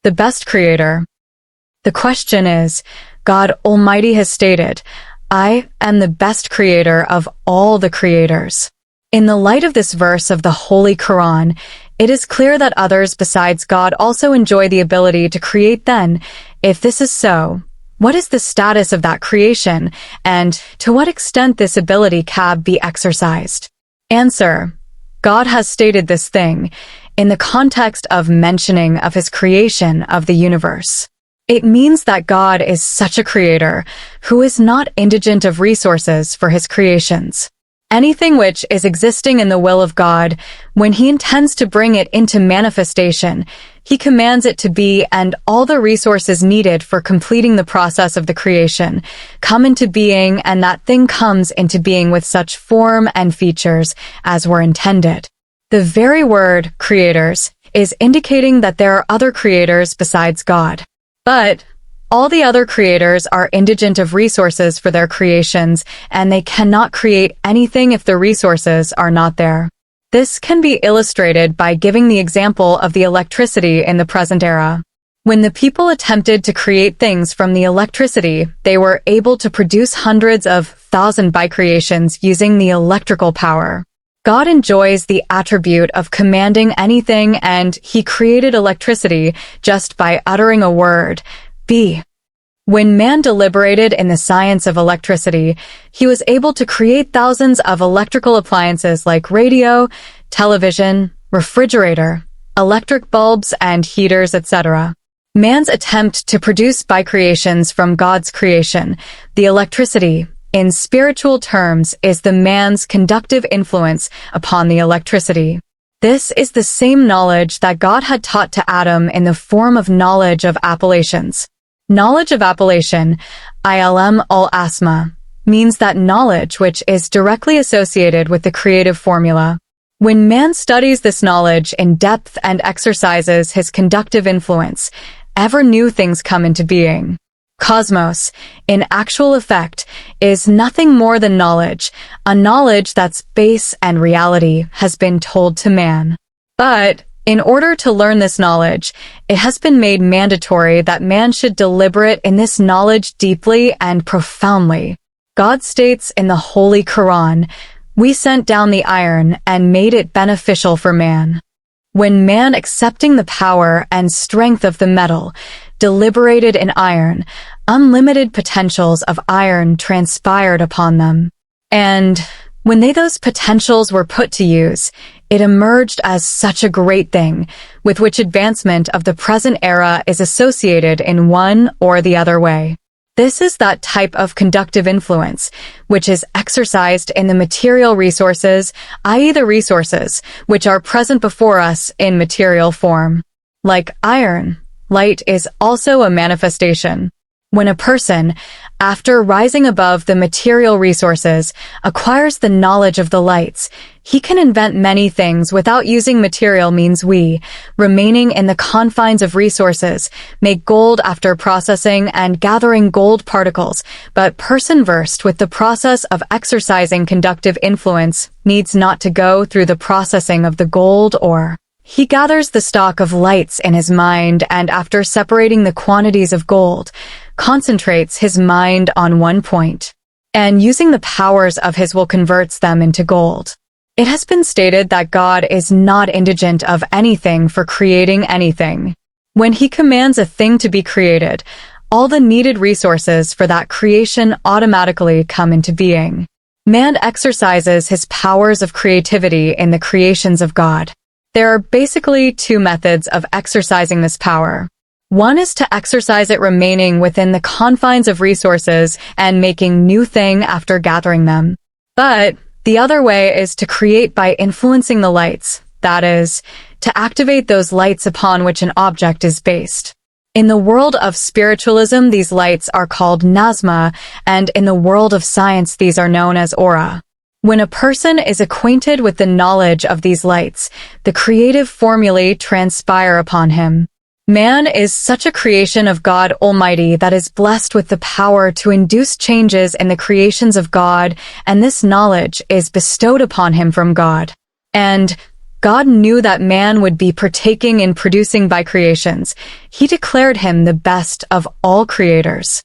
the best creator. The question is, God Almighty has stated, I am the best creator of all the creators. In the light of this verse of the Holy Quran, it is clear that others besides God also enjoy the ability to create. Then, if this is so, what is the status of that creation, and to what extent this ability can be exercised? Answer: God has stated this thing in the context of mentioning of his creation of the universe. It means that God is such a creator who is not indigent of resources for his creations. Anything which is existing in the will of God, when he intends to bring it into manifestation, he commands it to be, and all the resources needed for completing the process of the creation come into being, and that thing comes into being with such form and features as were intended. The very word creators is indicating that there are other creators besides God. But all the other creators are indigent of resources for their creations, and they cannot create anything if the resources are not there. This can be illustrated by giving the example of the electricity in the present era. When the people attempted to create things from the electricity, they were able to produce hundreds of thousands by creations using the electrical power. God enjoys the attribute of commanding anything, and he created electricity just by uttering a word, be. When man deliberated in the science of electricity, he was able to create thousands of electrical appliances like radio, television, refrigerator, electric bulbs and heaters, etc. Man's attempt to produce by creations from God's creation, the electricity, in spiritual terms, is the man's conductive influence upon the electricity. This is the same knowledge that God had taught to Adam in the form of knowledge of appellations. Knowledge of appellation, ilm al-asma, means that knowledge which is directly associated with the creative formula. When man studies this knowledge in depth and exercises his conductive influence, ever new things come into being. Cosmos, in actual effect, is nothing more than knowledge, a knowledge that's base and reality has been told to man. But, in order to learn this knowledge, it has been made mandatory that man should deliberate in this knowledge deeply and profoundly. God states in the Holy Quran, we sent down the iron and made it beneficial for man. When man, accepting the power and strength of the metal, deliberated in iron, unlimited potentials of iron transpired upon them. And when those potentials were put to use, it emerged as such a great thing, with which advancement of the present era is associated in one or the other way. This is that type of conductive influence, which is exercised in the material resources, i.e. the resources, which are present before us in material form. Like iron, light is also a manifestation. When a person, after rising above the material resources, acquires the knowledge of the lights, he can invent many things without using material means. We, remaining in the confines of resources, make gold after processing and gathering gold particles, but person versed with the process of exercising conductive influence needs not to go through the processing of the gold ore. He gathers the stock of lights in his mind, and after separating the quantities of gold, concentrates his mind on one point, and using the powers of his will converts them into gold. It has been stated that God is not indigent of anything for creating anything. When he commands a thing to be created, all the needed resources for that creation automatically come into being. Man exercises his powers of creativity in the creations of God. There are basically two methods of exercising this power. One is to exercise it remaining within the confines of resources and making new thing after gathering them. But the other way is to create by influencing the lights, that is, to activate those lights upon which an object is based. In the world of spiritualism, these lights are called nazma, and in the world of science, these are known as aura. When a person is acquainted with the knowledge of these lights, the creative formulae transpire upon him. Man is such a creation of God Almighty that is blessed with the power to induce changes in the creations of God, and this knowledge is bestowed upon him from God. And God knew that man would be partaking in producing by creations. He declared him the best of all creators.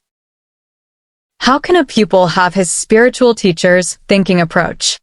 How can a pupil have his spiritual teacher's thinking approach?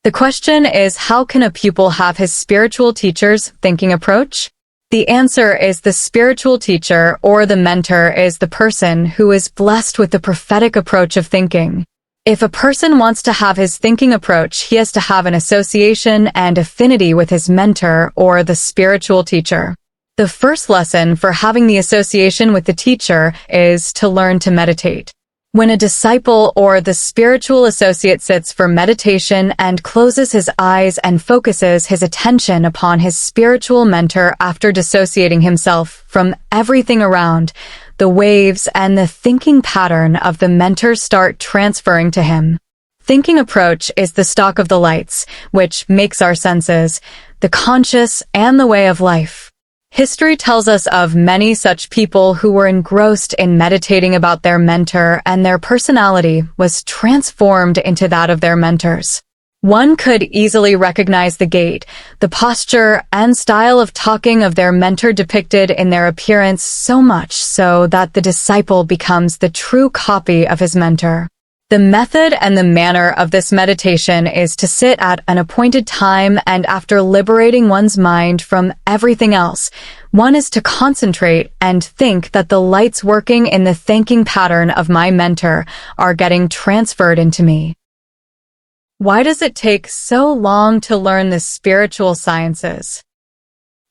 The question is, how can a pupil have his spiritual teacher's thinking approach? The answer is the spiritual teacher or the mentor is the person who is blessed with the prophetic approach of thinking. If a person wants to have his thinking approach, he has to have an association and affinity with his mentor or the spiritual teacher. The first lesson for having the association with the teacher is to learn to meditate. When a disciple or the spiritual associate sits for meditation and closes his eyes and focuses his attention upon his spiritual mentor after dissociating himself from everything around, the waves and the thinking pattern of the mentor start transferring to him. Thinking approach is the stalk of the lights, which makes our senses, the conscious and the way of life. History tells us of many such people who were engrossed in meditating about their mentor, and their personality was transformed into that of their mentors. One could easily recognize the gait, the posture, and style of talking of their mentor depicted in their appearance, so much so that the disciple becomes the true copy of his mentor. The method and the manner of this meditation is to sit at an appointed time, and after liberating one's mind from everything else, one is to concentrate and think that the lights working in the thinking pattern of my mentor are getting transferred into me. Why does it take so long to learn the spiritual sciences?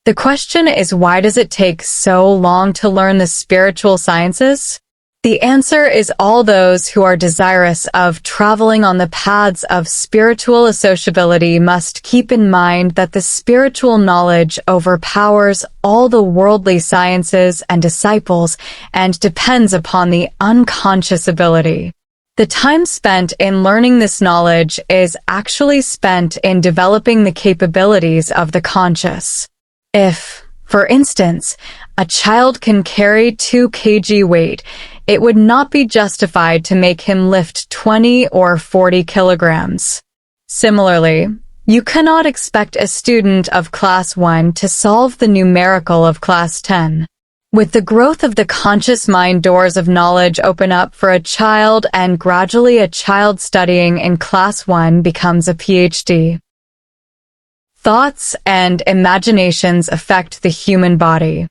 The question is, why does it take so long to learn the spiritual sciences? The answer is all those who are desirous of traveling on the paths of spiritual associability must keep in mind that the spiritual knowledge overpowers all the worldly sciences and disciples and depends upon the unconscious ability. The time spent in learning this knowledge is actually spent in developing the capabilities of the conscious. If, for instance, a child can carry 2 kg weight, it would not be justified to make him lift 20 or 40 kilograms. Similarly, you cannot expect a student of class 1 to solve the numerical of class 10. With the growth of the conscious mind, doors of knowledge open up for a child, and gradually a child studying in class 1 becomes a PhD. Thoughts and imaginations affect the human body.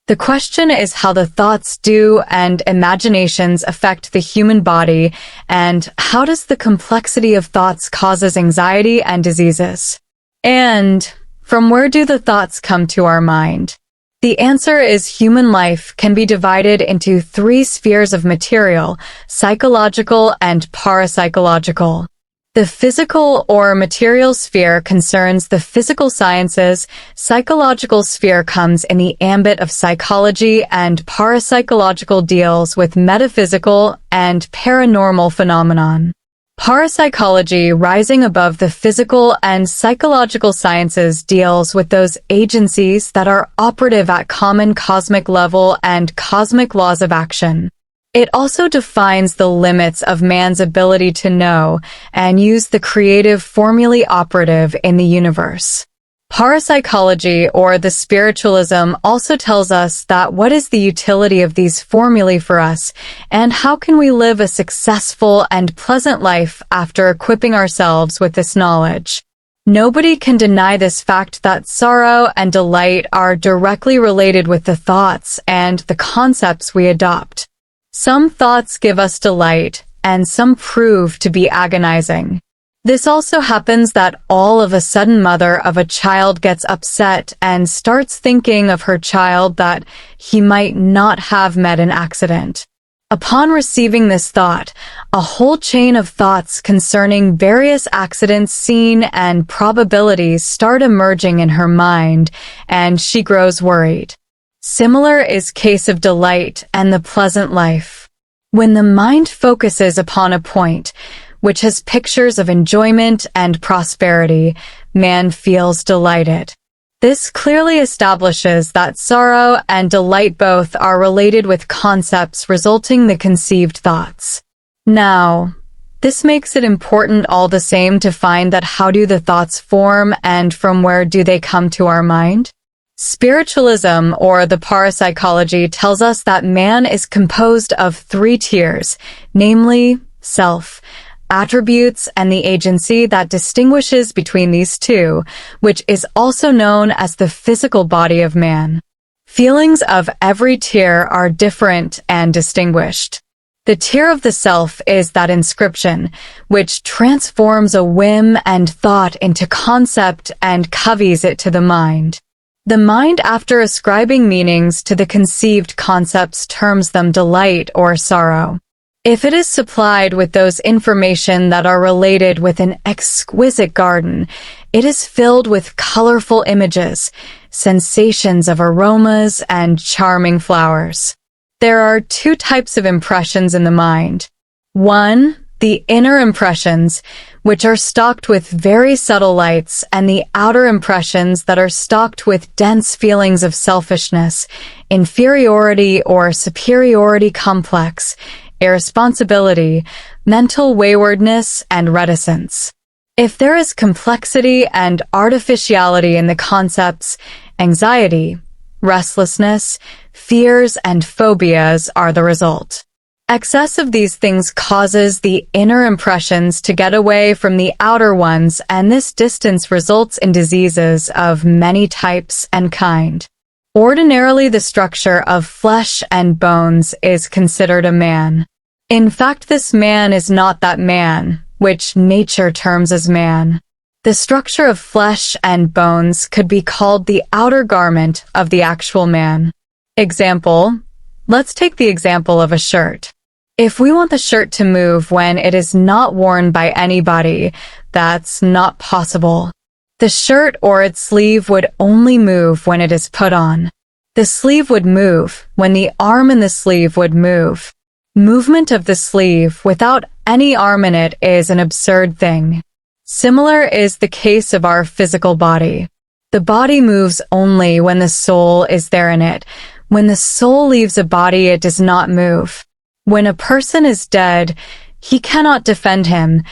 The question is how the thoughts do and imaginations affect the human body, and how does the complexity of thoughts causes anxiety and diseases? And from where do the thoughts come to our mind? The answer is human life can be divided into 3 spheres of material, psychological and parapsychological. The physical or material sphere concerns the physical sciences, psychological sphere comes in the ambit of psychology, and parapsychological deals with metaphysical and paranormal phenomenon. Parapsychology, rising above the physical and psychological sciences, deals with those agencies that are operative at common cosmic level and cosmic laws of action. It also defines the limits of man's ability to know and use the creative formulae operative in the universe. Parapsychology, or the spiritualism, also tells us that what is the utility of these formulae for us, and how can we live a successful and pleasant life after equipping ourselves with this knowledge. Nobody can deny this fact that sorrow and delight are directly related with the thoughts and the concepts we adopt. Some thoughts give us delight, and some prove to be agonizing. This also happens that all of a sudden mother of a child gets upset and starts thinking of her child that he might not have met an accident. Upon receiving this thought, a whole chain of thoughts concerning various accidents seen and probabilities start emerging in her mind, and she grows worried. Similar is case of delight and the pleasant life. When the mind focuses upon a point, which has pictures of enjoyment and prosperity, man feels delighted. This clearly establishes that sorrow and delight both are related with concepts resulting the conceived thoughts. Now, This makes it important all the same to find that how do the thoughts form and from where do they come to our mind? Spiritualism, or the parapsychology, tells us that man is composed of 3 tiers, namely self, attributes, and the agency that distinguishes between these two, which is also known as the physical body of man. Feelings of every tier are different and distinguished. The tier of the self is that inscription, which transforms a whim and thought into concept and conveys it to the mind. The mind, after ascribing meanings to the conceived concepts, terms them delight or sorrow. If it is supplied with those information that are related with an exquisite garden, it is filled with colorful images, sensations of aromas, and charming flowers. There are 2 types of impressions in the mind. 1, the inner impressions, which are stocked with very subtle lights, and the outer impressions that are stocked with dense feelings of selfishness, inferiority or superiority complex, irresponsibility, mental waywardness, and reticence. If there is complexity and artificiality in the concepts, anxiety, restlessness, fears, and phobias are the result. Excess of these things causes the inner impressions to get away from the outer ones, and this distance results in diseases of many types and kind. Ordinarily, the structure of flesh and bones is considered a man. In fact, this man is not that man, which nature terms as man. The structure of flesh and bones could be called the outer garment of the actual man. Example: let's take the example of a shirt. If we want the shirt to move when it is not worn by anybody, that's not possible. The shirt or its sleeve would only move when it is put on. The sleeve would move when the arm in the sleeve would move. Movement of the sleeve without any arm in it is an absurd thing. Similar is the case of our physical body. The body moves only when the soul is there in it. When the soul leaves a body, it does not move. When a person is dead, he cannot defend him,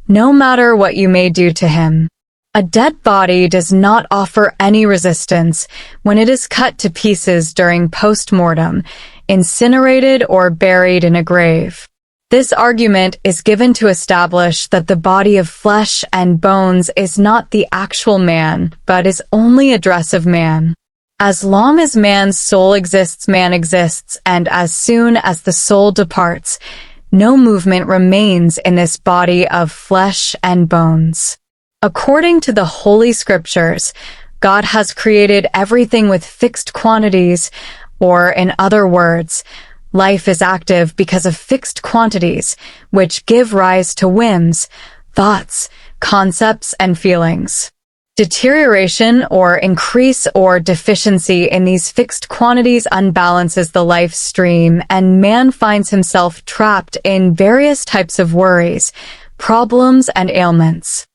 no matter what you may do to him. A dead body does not offer any resistance when it is cut to pieces during post-mortem, incinerated, or buried in a grave. This argument is given to establish that the body of flesh and bones is not the actual man, but is only a dress of man. As long as man's soul exists, man exists, and as soon as the soul departs, no movement remains in this body of flesh and bones. According to the Holy Scriptures, God has created everything with fixed quantities, or in other words, life is active because of fixed quantities, which give rise to whims, thoughts, concepts, and feelings. Deterioration or increase or deficiency in these fixed quantities unbalances the life stream, and man finds himself trapped in various types of worries, problems, and ailments.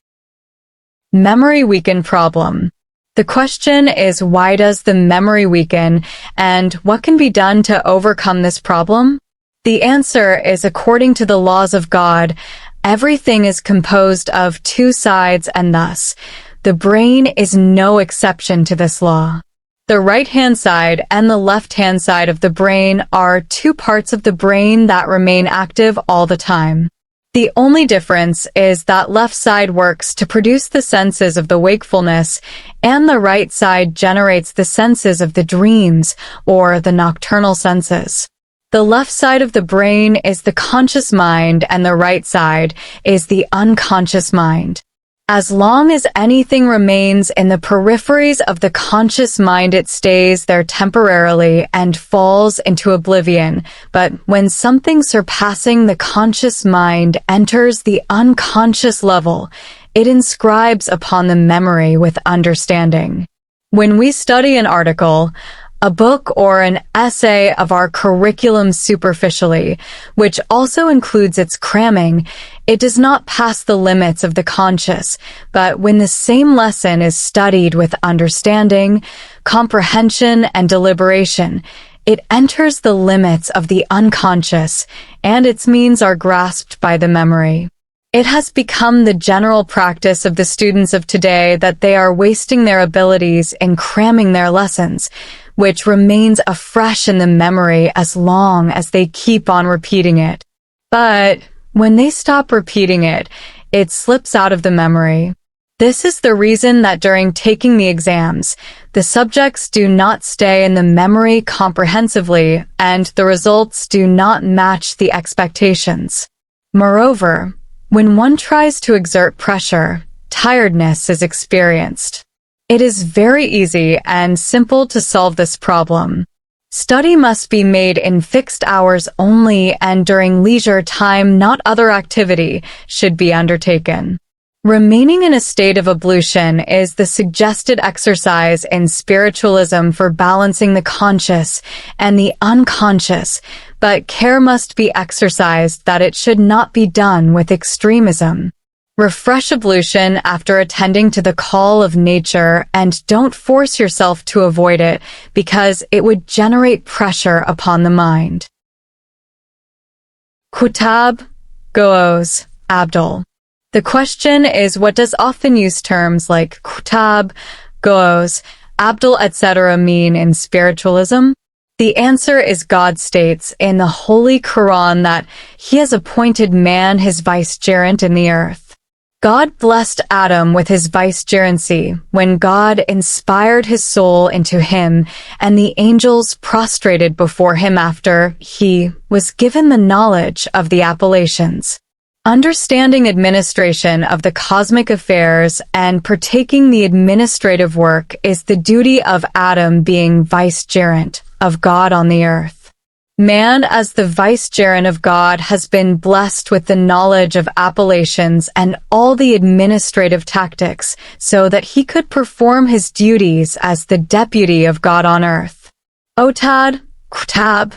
Memory weaken problem. The question is, why does the memory weaken, and what can be done to overcome this problem? The answer is, according to the laws of God, everything is composed of 2 sides, and thus, the brain is no exception to this law. The right-hand side and the left-hand side of the brain are 2 parts of the brain that remain active all the time. The only difference is that left side works to produce the senses of the wakefulness, and the right side generates the senses of the dreams, or the nocturnal senses. The left side of the brain is the conscious mind, and the right side is the unconscious mind. As long as anything remains in the peripheries of the conscious mind, it stays there temporarily and falls into oblivion. But when something surpassing the conscious mind enters the unconscious level, it inscribes upon the memory with understanding. When we study an article, a book, or an essay of our curriculum superficially, which also includes its cramming, it does not pass the limits of the conscious, but when the same lesson is studied with understanding, comprehension, and deliberation, it enters the limits of the unconscious, and its means are grasped by the memory. It has become the general practice of the students of today that they are wasting their abilities in cramming their lessons, which remains afresh in the memory as long as they keep on repeating it. But when they stop repeating it, it slips out of the memory. This is the reason that during taking the exams, the subjects do not stay in the memory comprehensively and the results do not match the expectations. Moreover, when one tries to exert pressure, tiredness is experienced. It is very easy and simple to solve this problem. Study must be made in fixed hours only, and during leisure time, not other activity, should be undertaken. Remaining in a state of ablution is the suggested exercise in spiritualism for balancing the conscious and the unconscious, but care must be exercised that it should not be done with extremism. Refresh ablution after attending to the call of nature and don't force yourself to avoid it because it would generate pressure upon the mind. Kutab, Goos, Abdul. The question is, what does often used terms like kutab, goos, Abdul, etc. mean in spiritualism? The answer is God states in the Holy Quran that He has appointed man his vicegerent in the earth. God blessed Adam with his vicegerency when God inspired his soul into him, and the angels prostrated before him after he was given the knowledge of the appellations. Understanding administration of the cosmic affairs and partaking the administrative work is the duty of Adam being vicegerent of God on the earth. Man, as the vicegerent of God, has been blessed with the knowledge of appellations and all the administrative tactics so that he could perform his duties as the deputy of God on earth. Otad, Kutab,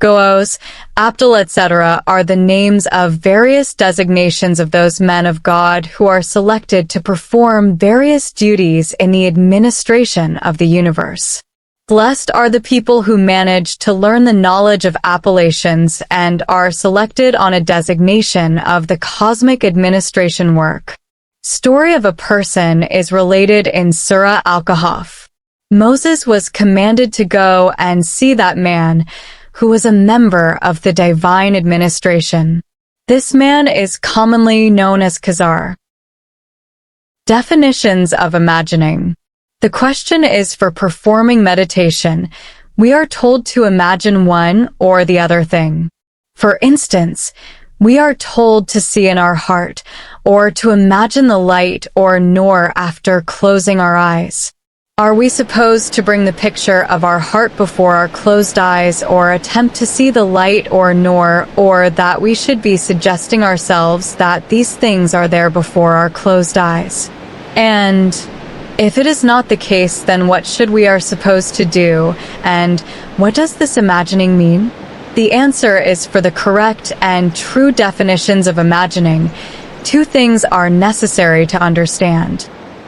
Goos, Abdul, etc. are the names of various designations of those men of God who are selected to perform various duties in the administration of the universe. Blessed are the people who manage to learn the knowledge of appellations and are selected on a designation of the cosmic administration work. Story of a person is related in Surah Al-Kahf. Moses was commanded to go and see that man who was a member of the divine administration. This man is commonly known as Khazar. Definitions of imagining. The question is for performing meditation. We are told to imagine one or the other thing. For instance, we are told to see in our heart or to imagine the light or nur after closing our eyes. Are we supposed to bring the picture of our heart before our closed eyes or attempt to see the light or nur, or that we should be suggesting ourselves that these things are there before our closed eyes? And if it is not the case, then what should we are supposed to do, and what does this imagining mean? The answer is for the correct and true definitions of imagining. Two things are necessary to understand.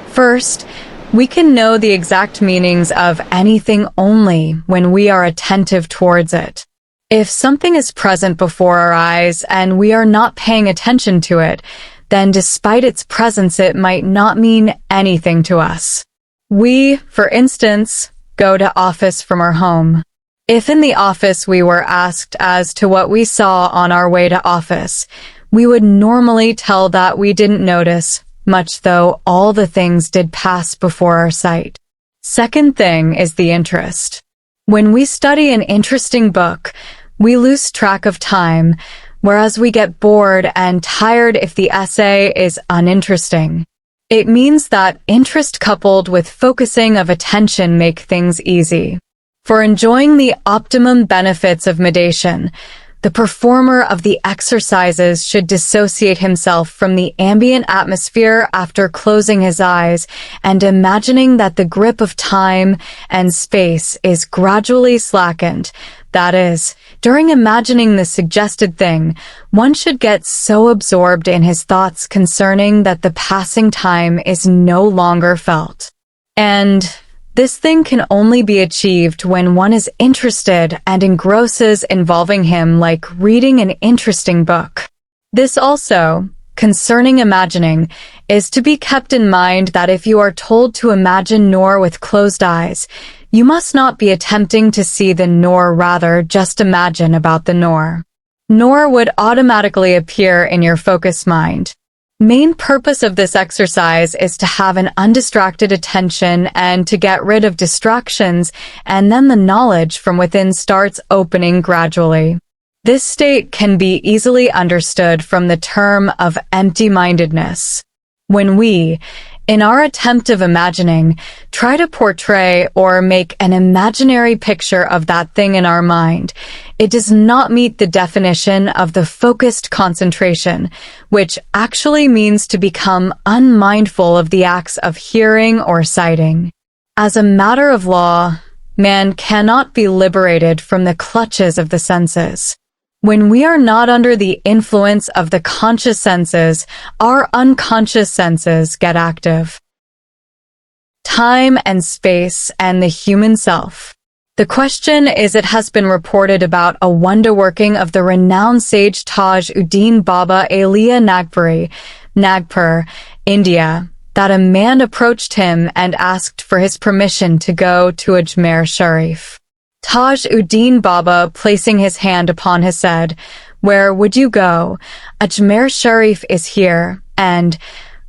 First, we can know the exact meanings of anything only when we are attentive towards it. If something is present before our eyes and we are not paying attention to it, then despite its presence it might not mean anything to us. We, for instance, go to office from our home. If in the office we were asked as to what we saw on our way to office, we would normally tell that we didn't notice, much though all the things did pass before our sight. Second thing is the interest. When we study an interesting book, we lose track of time, whereas we get bored and tired if the essay is uninteresting. It means that interest coupled with focusing of attention make things easy. For enjoying the optimum benefits of meditation, the performer of the exercises should dissociate himself from the ambient atmosphere after closing his eyes and imagining that the grip of time and space is gradually slackened. That is, during imagining the suggested thing, one should get so absorbed in his thoughts concerning that the passing time is no longer felt. And this thing can only be achieved when one is interested and engrosses involving him, like reading an interesting book. This also, concerning imagining is to be kept in mind that if you are told to imagine nor with closed eyes, you must not be attempting to see the nor, rather just imagine about the nor. Nor would automatically appear in your focus mind. Main purpose of this exercise is to have an undistracted attention and to get rid of distractions, and then the knowledge from within starts opening gradually. This state can be easily understood from the term of empty-mindedness. When we, in our attempt of imagining, try to portray or make an imaginary picture of that thing in our mind, it does not meet the definition of the focused concentration, which actually means to become unmindful of the acts of hearing or sighting. As a matter of law, man cannot be liberated from the clutches of the senses. When we are not under the influence of the conscious senses, our unconscious senses get active. Time and space and the human self. The question is, it has been reported about a wonder-working of the renowned sage Taj Uddin Baba Aliya Nagpur, India, that a man approached him and asked for his permission to go to Ajmer Sharif. Taj Uddin Baba, placing his hand upon his head, "Where would you go? Ajmer Sharif is here," and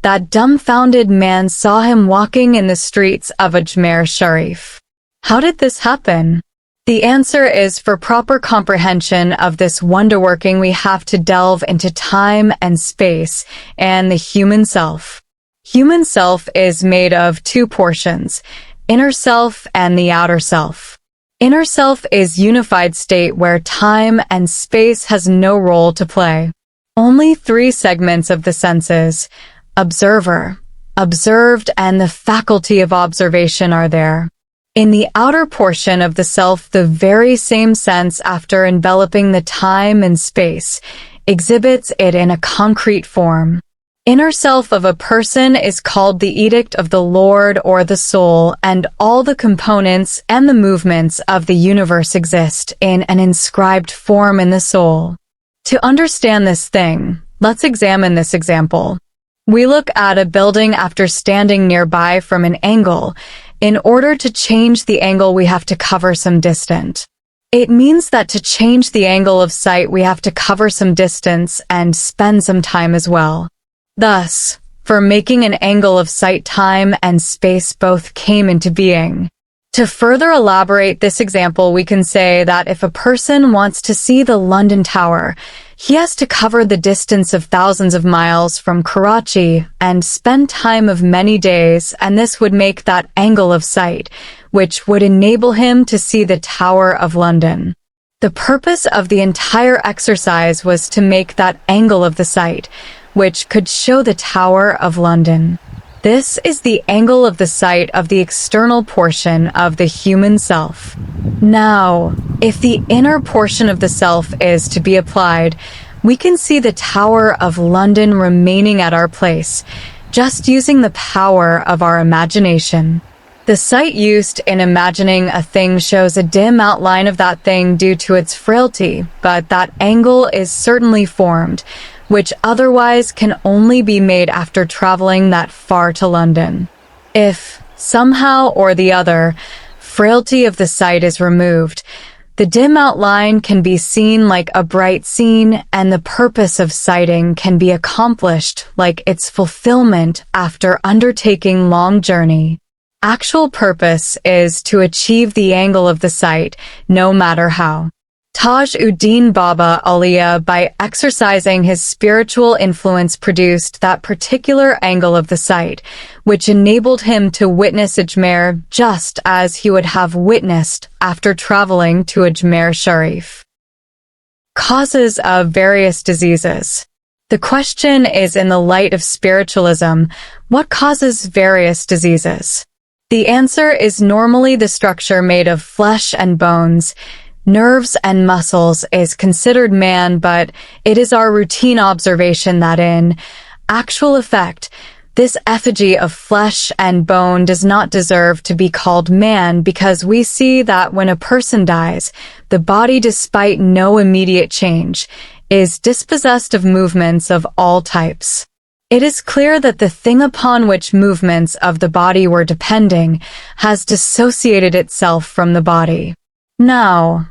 that dumbfounded man saw him walking in the streets of Ajmer Sharif. How did this happen? The answer is, for proper comprehension of this wonder-working, we have to delve into time and space and the human self. Human self is made of two portions, inner self and the outer self. Inner self is unified state where time and space has no role to play. Only three segments of the senses, observer, observed, and the faculty of observation are there. In the outer portion of the self, the very same sense, after enveloping the time and space, exhibits it in a concrete form. Inner self of a person is called the edict of the Lord or the soul, and all the components and the movements of the universe exist in an inscribed form in the soul. To understand this thing, let's examine this example. We look at a building after standing nearby from an angle. In order to change the angle, we have to cover some distance. It means that to change the angle of sight, we have to cover some distance and spend some time as well. Thus, for making an angle of sight, time and space both came into being. To further elaborate this example, we can say that if a person wants to see the London Tower, he has to cover the distance of thousands of miles from Karachi and spend time of many days, and this would make that angle of sight, which would enable him to see the Tower of London. The purpose of the entire exercise was to make that angle of the sight, which could show the Tower of London. This is the angle of the sight of the external portion of the human self. Now, if the inner portion of the self is to be applied, we can see the Tower of London remaining at our place, just using the power of our imagination. The sight used in imagining a thing shows a dim outline of that thing due to its frailty, but that angle is certainly formed, which otherwise can only be made after traveling that far to London. If, somehow or the other, frailty of the sight is removed, the dim outline can be seen like a bright scene, and the purpose of sighting can be accomplished like its fulfillment after undertaking long journey. Actual purpose is to achieve the angle of the sight, no matter how. Taj Uddin Baba Aliya, by exercising his spiritual influence, produced that particular angle of the sight, which enabled him to witness Ajmer just as he would have witnessed after traveling to Ajmer Sharif. Causes of various diseases. The question is, in the light of spiritualism, what causes various diseases? The answer is normally the structure made of flesh and bones. Nerves and muscles is considered man, but it is our routine observation that in actual effect, this effigy of flesh and bone does not deserve to be called man, because we see that when a person dies, the body, despite no immediate change, is dispossessed of movements of all types. It is clear that the thing upon which movements of the body were depending has dissociated itself from the body. Now,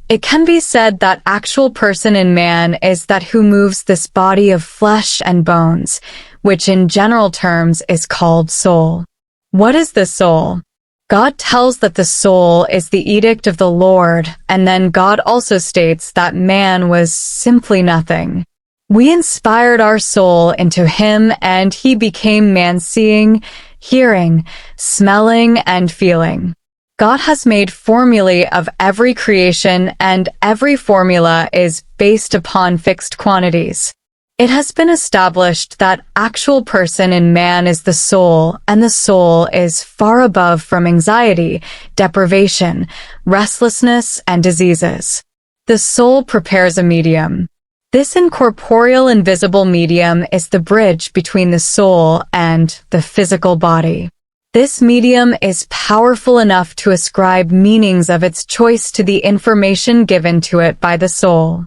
it can be said that actual person in man is that who moves this body of flesh and bones, which in general terms is called soul. What is the soul? God tells that the soul is the edict of the Lord, and then God also states that man was simply nothing. We inspired our soul into him, and he became man, seeing, hearing, smelling, and feeling. God has made formulae of every creation, and every formula is based upon fixed quantities. It has been established that actual person in man is the soul, and the soul is far above from anxiety, deprivation, restlessness, and diseases. The soul prepares a medium. This incorporeal invisible medium is the bridge between the soul and the physical body. This medium is powerful enough to ascribe meanings of its choice to the information given to it by the soul.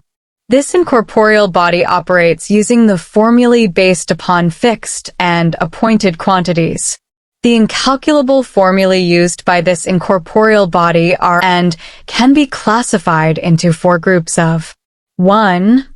This incorporeal body operates using the formulae based upon fixed and appointed quantities. The incalculable formulae used by this incorporeal body are and can be classified into 4 groups of 1.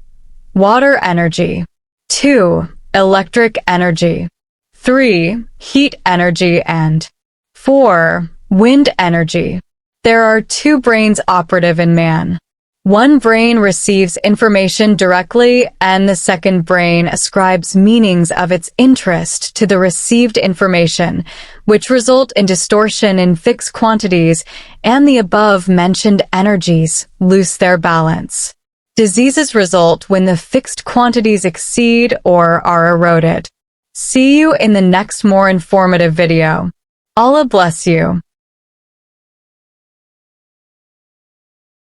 Water energy. 2. Electric energy. 3. Heat energy, and 4. Wind energy. There are 2 brains operative in man. One brain receives information directly, and the second brain ascribes meanings of its interest to the received information, which result in distortion in fixed quantities, and the above-mentioned energies lose their balance. Diseases result when the fixed quantities exceed or are eroded. See you in the next more informative video. Allah bless you.